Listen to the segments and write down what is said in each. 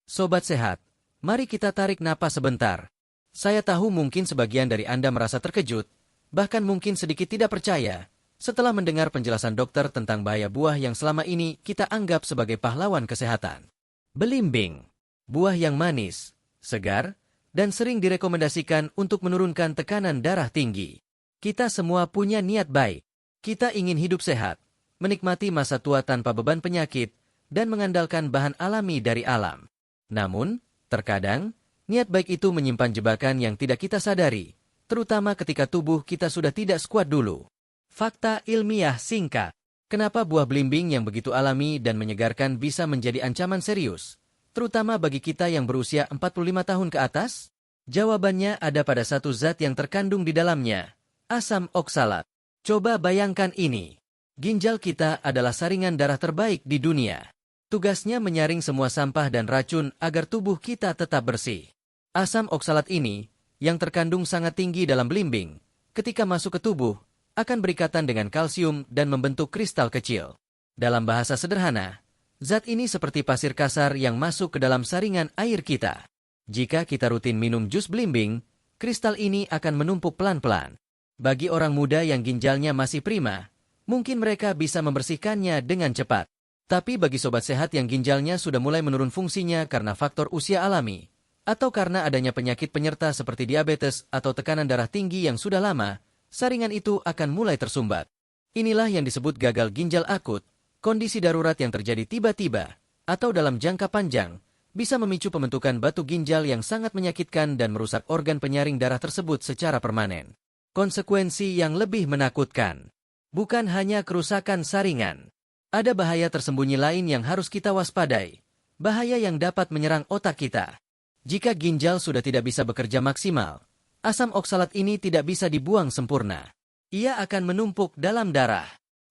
Sobat sehat, mari kita tarik napas sebentar. Saya tahu mungkin sebagian dari Anda merasa terkejut, bahkan mungkin sedikit tidak percaya, setelah mendengar penjelasan dokter tentang bahaya buah yang selama ini kita anggap sebagai pahlawan kesehatan. Belimbing, buah yang manis, segar, dan sering direkomendasikan untuk menurunkan tekanan darah tinggi. Kita semua punya niat baik. Kita ingin hidup sehat, menikmati masa tua tanpa beban penyakit, dan mengandalkan bahan alami dari alam. Namun, terkadang, niat baik itu menyimpan jebakan yang tidak kita sadari, terutama ketika tubuh kita sudah tidak sekuat dulu. Fakta ilmiah singkat. Kenapa buah belimbing yang begitu alami dan menyegarkan bisa menjadi ancaman serius, terutama bagi kita yang berusia 45 tahun ke atas? Jawabannya ada pada satu zat yang terkandung di dalamnya, asam oksalat. Coba bayangkan ini. Ginjal kita adalah saringan darah terbaik di dunia. Tugasnya menyaring semua sampah dan racun agar tubuh kita tetap bersih. Asam oksalat ini, yang terkandung sangat tinggi dalam belimbing, ketika masuk ke tubuh, akan berikatan dengan kalsium dan membentuk kristal kecil. Dalam bahasa sederhana, zat ini seperti pasir kasar yang masuk ke dalam saringan air kita. Jika kita rutin minum jus belimbing, kristal ini akan menumpuk pelan-pelan. Bagi orang muda yang ginjalnya masih prima, mungkin mereka bisa membersihkannya dengan cepat. Tapi bagi sobat sehat yang ginjalnya sudah mulai menurun fungsinya karena faktor usia alami, atau karena adanya penyakit penyerta seperti diabetes atau tekanan darah tinggi yang sudah lama, saringan itu akan mulai tersumbat. Inilah yang disebut gagal ginjal akut, kondisi darurat yang terjadi tiba-tiba, atau dalam jangka panjang, bisa memicu pembentukan batu ginjal yang sangat menyakitkan dan merusak organ penyaring darah tersebut secara permanen. Konsekuensi yang lebih menakutkan, bukan hanya kerusakan saringan. Ada bahaya tersembunyi lain yang harus kita waspadai, bahaya yang dapat menyerang otak kita. Jika ginjal sudah tidak bisa bekerja maksimal, asam oksalat ini tidak bisa dibuang sempurna. Ia akan menumpuk dalam darah.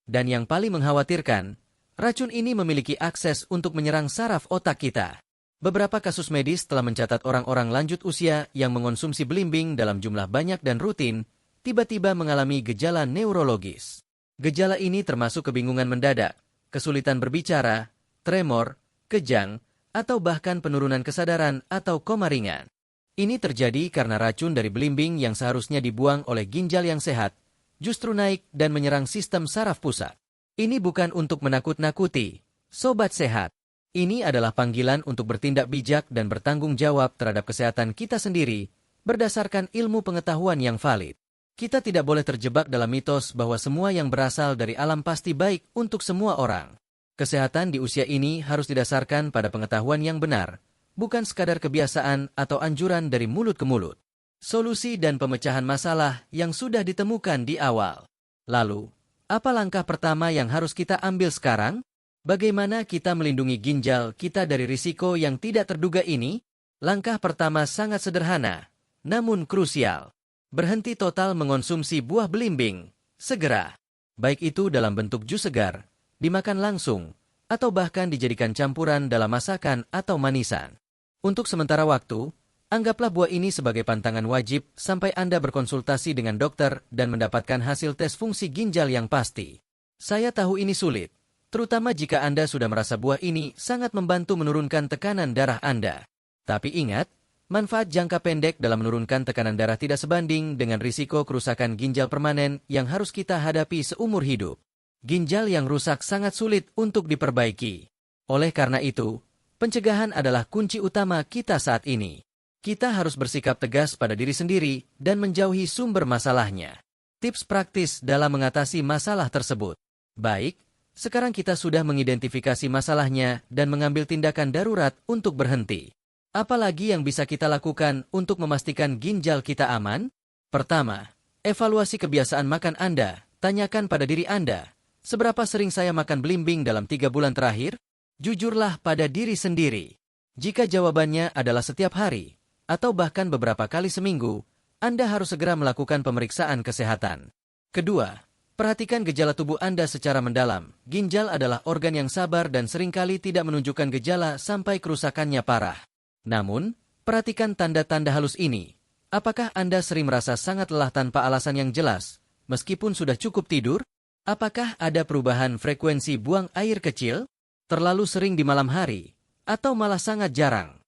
Dan yang paling mengkhawatirkan, racun ini memiliki akses untuk menyerang saraf otak kita. Beberapa kasus medis telah mencatat orang-orang lanjut usia yang mengonsumsi belimbing dalam jumlah banyak dan rutin, tiba-tiba mengalami gejala neurologis. Gejala ini termasuk kebingungan mendadak, kesulitan berbicara, tremor, kejang, atau bahkan penurunan kesadaran atau koma ringan. Ini terjadi karena racun dari belimbing yang seharusnya dibuang oleh ginjal yang sehat, justru naik dan menyerang sistem saraf pusat. Ini bukan untuk menakut-nakuti, sobat sehat. Ini adalah panggilan untuk bertindak bijak dan bertanggung jawab terhadap kesehatan kita sendiri, berdasarkan ilmu pengetahuan yang valid. Kita tidak boleh terjebak dalam mitos bahwa semua yang berasal dari alam pasti baik untuk semua orang. Kesehatan di usia ini harus didasarkan pada pengetahuan yang benar, bukan sekadar kebiasaan atau anjuran dari mulut ke mulut. Solusi dan pemecahan masalah yang sudah ditemukan di awal. Lalu, apa langkah pertama yang harus kita ambil sekarang? Bagaimana kita melindungi ginjal kita dari risiko yang tidak terduga ini? Langkah pertama sangat sederhana, namun krusial. Berhenti total mengonsumsi buah belimbing, segera. Baik itu dalam bentuk jus segar, dimakan langsung, atau bahkan dijadikan campuran dalam masakan atau manisan. Untuk sementara waktu, anggaplah buah ini sebagai pantangan wajib sampai Anda berkonsultasi dengan dokter dan mendapatkan hasil tes fungsi ginjal yang pasti. Saya tahu ini sulit, terutama jika Anda sudah merasa buah ini sangat membantu menurunkan tekanan darah Anda. Tapi ingat, manfaat jangka pendek dalam menurunkan tekanan darah tidak sebanding dengan risiko kerusakan ginjal permanen yang harus kita hadapi seumur hidup. Ginjal yang rusak sangat sulit untuk diperbaiki. Oleh karena itu, pencegahan adalah kunci utama kita saat ini. Kita harus bersikap tegas pada diri sendiri dan menjauhi sumber masalahnya. Tips praktis dalam mengatasi masalah tersebut. Baik, sekarang kita sudah mengidentifikasi masalahnya dan mengambil tindakan darurat untuk berhenti. Apalagi yang bisa kita lakukan untuk memastikan ginjal kita aman? Pertama, evaluasi kebiasaan makan Anda. Tanyakan pada diri Anda, seberapa sering saya makan belimbing dalam 3 bulan terakhir? Jujurlah pada diri sendiri. Jika jawabannya adalah setiap hari, atau bahkan beberapa kali seminggu, Anda harus segera melakukan pemeriksaan kesehatan. Kedua, perhatikan gejala tubuh Anda secara mendalam. Ginjal adalah organ yang sabar dan seringkali tidak menunjukkan gejala sampai kerusakannya parah. Namun, perhatikan tanda-tanda halus ini. Apakah Anda sering merasa sangat lelah tanpa alasan yang jelas, meskipun sudah cukup tidur? Apakah ada perubahan frekuensi buang air kecil? Terlalu sering di malam hari? Atau malah sangat jarang?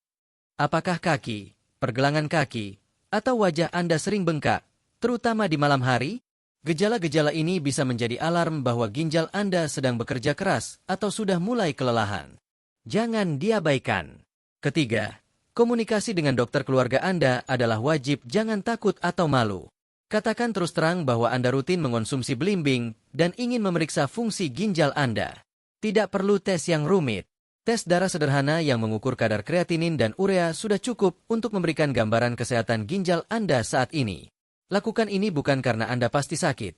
Apakah kaki, pergelangan kaki, atau wajah Anda sering bengkak, terutama di malam hari? Gejala-gejala ini bisa menjadi alarm bahwa ginjal Anda sedang bekerja keras atau sudah mulai kelelahan. Jangan diabaikan. Ketiga, komunikasi dengan dokter keluarga Anda adalah wajib, jangan takut atau malu. Katakan terus terang bahwa Anda rutin mengonsumsi belimbing dan ingin memeriksa fungsi ginjal Anda. Tidak perlu tes yang rumit. Tes darah sederhana yang mengukur kadar kreatinin dan urea sudah cukup untuk memberikan gambaran kesehatan ginjal Anda saat ini. Lakukan ini bukan karena Anda pasti sakit,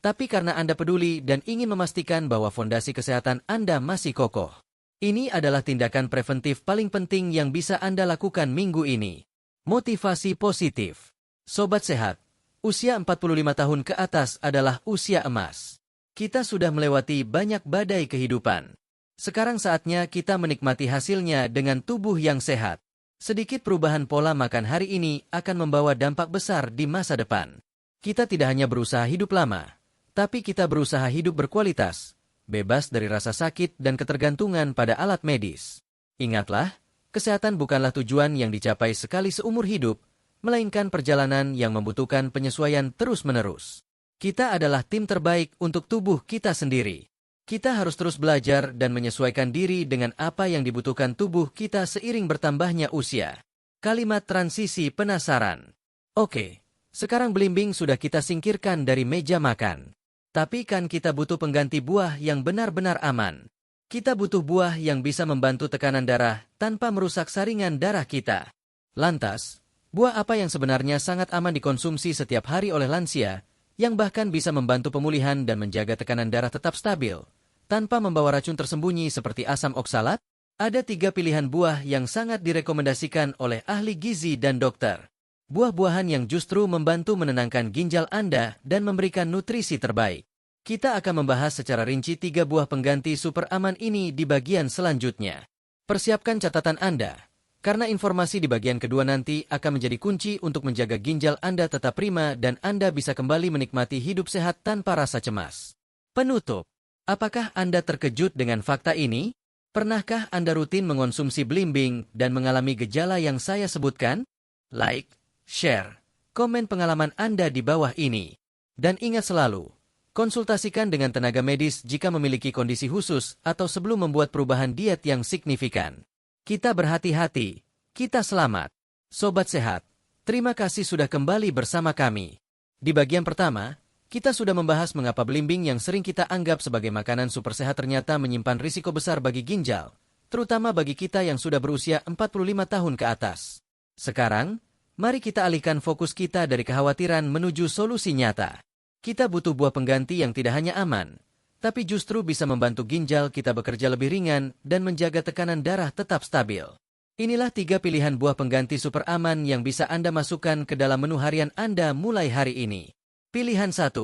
tapi karena Anda peduli dan ingin memastikan bahwa fondasi kesehatan Anda masih kokoh. Ini adalah tindakan preventif paling penting yang bisa Anda lakukan minggu ini. Motivasi positif. Sobat sehat, usia 45 tahun ke atas adalah usia emas. Kita sudah melewati banyak badai kehidupan. Sekarang saatnya kita menikmati hasilnya dengan tubuh yang sehat. Sedikit perubahan pola makan hari ini akan membawa dampak besar di masa depan. Kita tidak hanya berusaha hidup lama, tapi kita berusaha hidup berkualitas, bebas dari rasa sakit dan ketergantungan pada alat medis. Ingatlah, kesehatan bukanlah tujuan yang dicapai sekali seumur hidup, melainkan perjalanan yang membutuhkan penyesuaian terus-menerus. Kita adalah tim terbaik untuk tubuh kita sendiri. Kita harus terus belajar dan menyesuaikan diri dengan apa yang dibutuhkan tubuh kita seiring bertambahnya usia. Kalimat transisi penasaran. Oke, sekarang belimbing sudah kita singkirkan dari meja makan. Tapi kan kita butuh pengganti buah yang benar-benar aman. Kita butuh buah yang bisa membantu tekanan darah tanpa merusak saringan darah kita. Lantas, buah apa yang sebenarnya sangat aman dikonsumsi setiap hari oleh lansia, yang bahkan bisa membantu pemulihan dan menjaga tekanan darah tetap stabil, tanpa membawa racun tersembunyi seperti asam oksalat? Ada 3 pilihan buah yang sangat direkomendasikan oleh ahli gizi dan dokter. Buah-buahan yang justru membantu menenangkan ginjal Anda dan memberikan nutrisi terbaik. Kita akan membahas secara rinci 3 buah pengganti super aman ini di bagian selanjutnya. Persiapkan catatan Anda, karena informasi di bagian kedua nanti akan menjadi kunci untuk menjaga ginjal Anda tetap prima dan Anda bisa kembali menikmati hidup sehat tanpa rasa cemas. Penutup. Apakah Anda terkejut dengan fakta ini? Pernahkah Anda rutin mengonsumsi belimbing dan mengalami gejala yang saya sebutkan? Like, share, komen pengalaman Anda di bawah ini. Dan ingat selalu, konsultasikan dengan tenaga medis jika memiliki kondisi khusus atau sebelum membuat perubahan diet yang signifikan. Kita berhati-hati, kita selamat. Sobat sehat, terima kasih sudah kembali bersama kami. Di bagian pertama, kita sudah membahas mengapa belimbing yang sering kita anggap sebagai makanan super sehat ternyata menyimpan risiko besar bagi ginjal, terutama bagi kita yang sudah berusia 45 tahun ke atas. Sekarang, mari kita alihkan fokus kita dari kekhawatiran menuju solusi nyata. Kita butuh buah pengganti yang tidak hanya aman, tapi justru bisa membantu ginjal kita bekerja lebih ringan dan menjaga tekanan darah tetap stabil. Inilah 3 pilihan buah pengganti super aman yang bisa Anda masukkan ke dalam menu harian Anda mulai hari ini. Pilihan 1.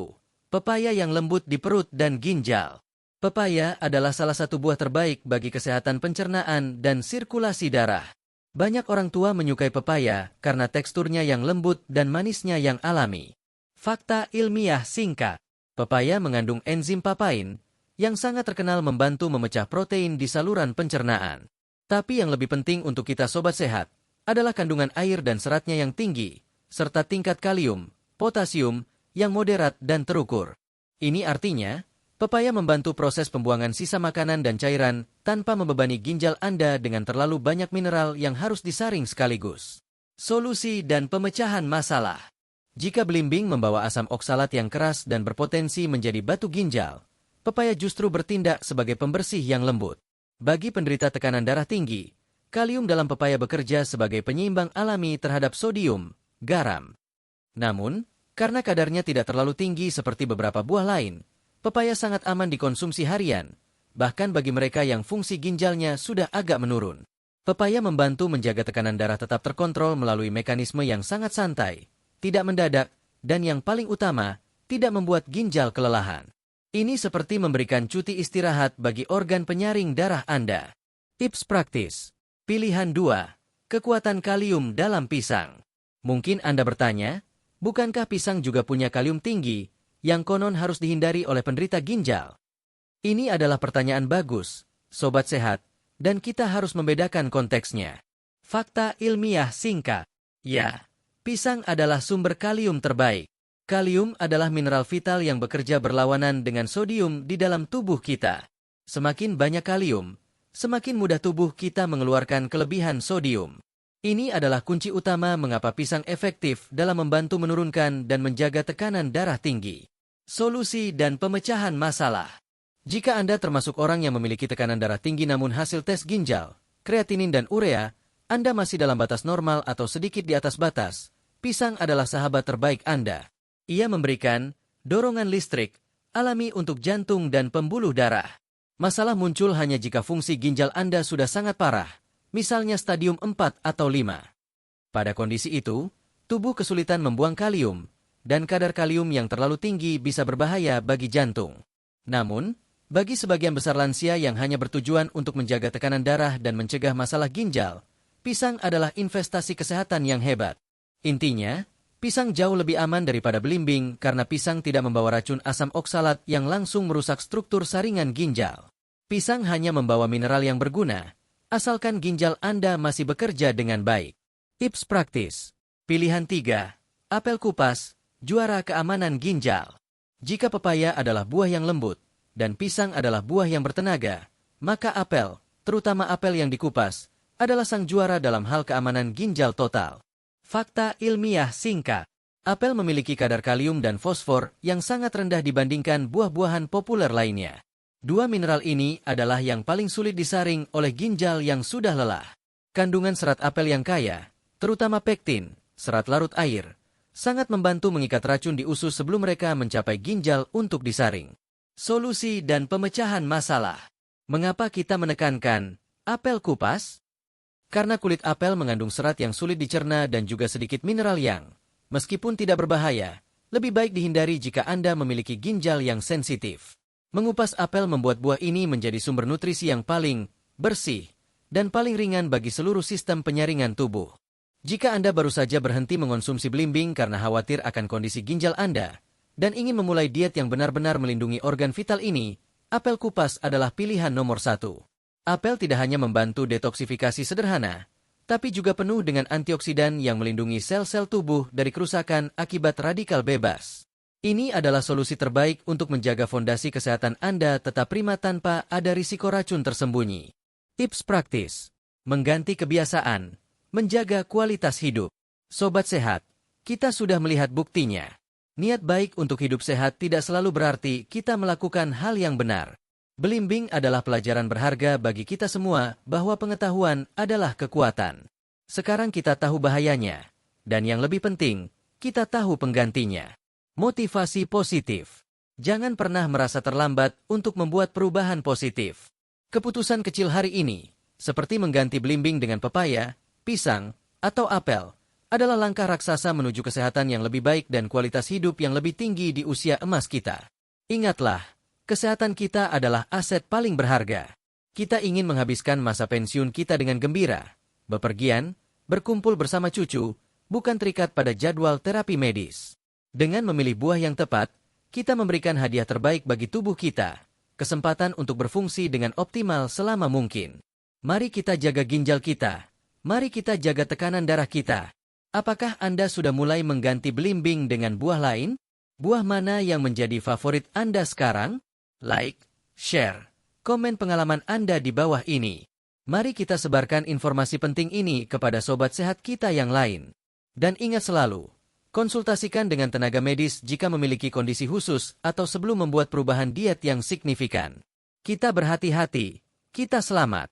Pepaya yang lembut di perut dan ginjal. Pepaya adalah salah satu buah terbaik bagi kesehatan pencernaan dan sirkulasi darah. Banyak orang tua menyukai pepaya karena teksturnya yang lembut dan manisnya yang alami. Fakta ilmiah singkat. Pepaya mengandung enzim papain, yang sangat terkenal membantu memecah protein di saluran pencernaan. Tapi yang lebih penting untuk kita sobat sehat, adalah kandungan air dan seratnya yang tinggi, serta tingkat kalium, potasium, yang moderat dan terukur. Ini artinya, pepaya membantu proses pembuangan sisa makanan dan cairan, tanpa membebani ginjal Anda dengan terlalu banyak mineral yang harus disaring sekaligus. Solusi dan pemecahan masalah. Jika belimbing membawa asam oksalat yang keras dan berpotensi menjadi batu ginjal, pepaya justru bertindak sebagai pembersih yang lembut. Bagi penderita tekanan darah tinggi, kalium dalam pepaya bekerja sebagai penyeimbang alami terhadap sodium, garam. Namun, karena kadarnya tidak terlalu tinggi seperti beberapa buah lain, pepaya sangat aman dikonsumsi harian, bahkan bagi mereka yang fungsi ginjalnya sudah agak menurun. Pepaya membantu menjaga tekanan darah tetap terkontrol melalui mekanisme yang sangat santai, tidak mendadak, dan yang paling utama, tidak membuat ginjal kelelahan. Ini seperti memberikan cuti istirahat bagi organ penyaring darah Anda. Tips praktis. Pilihan 2. Kekuatan kalium dalam pisang. Mungkin Anda bertanya, bukankah pisang juga punya kalium tinggi, yang konon harus dihindari oleh penderita ginjal? Ini adalah pertanyaan bagus, sobat sehat, dan kita harus membedakan konteksnya. Fakta ilmiah singkat. Ya, pisang adalah sumber kalium terbaik. Kalium adalah mineral vital yang bekerja berlawanan dengan sodium di dalam tubuh kita. Semakin banyak kalium, semakin mudah tubuh kita mengeluarkan kelebihan sodium. Ini adalah kunci utama mengapa pisang efektif dalam membantu menurunkan dan menjaga tekanan darah tinggi. Solusi dan pemecahan masalah. Jika Anda termasuk orang yang memiliki tekanan darah tinggi namun hasil tes ginjal, kreatinin dan urea, Anda masih dalam batas normal atau sedikit di atas batas, pisang adalah sahabat terbaik Anda. Ia memberikan dorongan listrik alami untuk jantung dan pembuluh darah. Masalah muncul hanya jika fungsi ginjal Anda sudah sangat parah, misalnya stadium 4 atau 5. Pada kondisi itu, tubuh kesulitan membuang kalium, dan kadar kalium yang terlalu tinggi bisa berbahaya bagi jantung. Namun, bagi sebagian besar lansia yang hanya bertujuan untuk menjaga tekanan darah dan mencegah masalah ginjal, pisang adalah investasi kesehatan yang hebat. Intinya, pisang jauh lebih aman daripada belimbing karena pisang tidak membawa racun asam oksalat yang langsung merusak struktur saringan ginjal. Pisang hanya membawa mineral yang berguna, asalkan ginjal Anda masih bekerja dengan baik. Tips praktis. Pilihan 3. Apel kupas, juara keamanan ginjal. Jika pepaya adalah buah yang lembut, dan pisang adalah buah yang bertenaga, maka apel, terutama apel yang dikupas, adalah sang juara dalam hal keamanan ginjal total. Fakta ilmiah singkat. Apel memiliki kadar kalium dan fosfor yang sangat rendah dibandingkan buah-buahan populer lainnya. Dua mineral ini adalah yang paling sulit disaring oleh ginjal yang sudah lelah. Kandungan serat apel yang kaya, terutama pektin, serat larut air, sangat membantu mengikat racun di usus sebelum mereka mencapai ginjal untuk disaring. Solusi dan pemecahan masalah. Mengapa kita menekankan apel kupas? Karena kulit apel mengandung serat yang sulit dicerna dan juga sedikit mineral yang, meskipun tidak berbahaya, lebih baik dihindari jika Anda memiliki ginjal yang sensitif. Mengupas apel membuat buah ini menjadi sumber nutrisi yang paling bersih dan paling ringan bagi seluruh sistem penyaringan tubuh. Jika Anda baru saja berhenti mengonsumsi belimbing karena khawatir akan kondisi ginjal Anda dan ingin memulai diet yang benar-benar melindungi organ vital ini, apel kupas adalah pilihan nomor 1. Apel tidak hanya membantu detoksifikasi sederhana, tapi juga penuh dengan antioksidan yang melindungi sel-sel tubuh dari kerusakan akibat radikal bebas. Ini adalah solusi terbaik untuk menjaga fondasi kesehatan Anda tetap prima tanpa ada risiko racun tersembunyi. Tips praktis. Mengganti kebiasaan. Menjaga kualitas hidup. Sobat sehat, kita sudah melihat buktinya. Niat baik untuk hidup sehat tidak selalu berarti kita melakukan hal yang benar. Belimbing adalah pelajaran berharga bagi kita semua bahwa pengetahuan adalah kekuatan. Sekarang kita tahu bahayanya, dan yang lebih penting, kita tahu penggantinya. Motivasi positif. Jangan pernah merasa terlambat untuk membuat perubahan positif. Keputusan kecil hari ini, seperti mengganti belimbing dengan pepaya, pisang, atau apel, adalah langkah raksasa menuju kesehatan yang lebih baik dan kualitas hidup yang lebih tinggi di usia emas kita. Ingatlah, kesehatan kita adalah aset paling berharga. Kita ingin menghabiskan masa pensiun kita dengan gembira, bepergian, berkumpul bersama cucu, bukan terikat pada jadwal terapi medis. Dengan memilih buah yang tepat, kita memberikan hadiah terbaik bagi tubuh kita, kesempatan untuk berfungsi dengan optimal selama mungkin. Mari kita jaga ginjal kita. Mari kita jaga tekanan darah kita. Apakah Anda sudah mulai mengganti belimbing dengan buah lain? Buah mana yang menjadi favorit Anda sekarang? Like, share, komen pengalaman Anda di bawah ini. Mari kita sebarkan informasi penting ini kepada sobat sehat kita yang lain. Dan ingat selalu, konsultasikan dengan tenaga medis jika memiliki kondisi khusus atau sebelum membuat perubahan diet yang signifikan. Kita berhati-hati, kita selamat.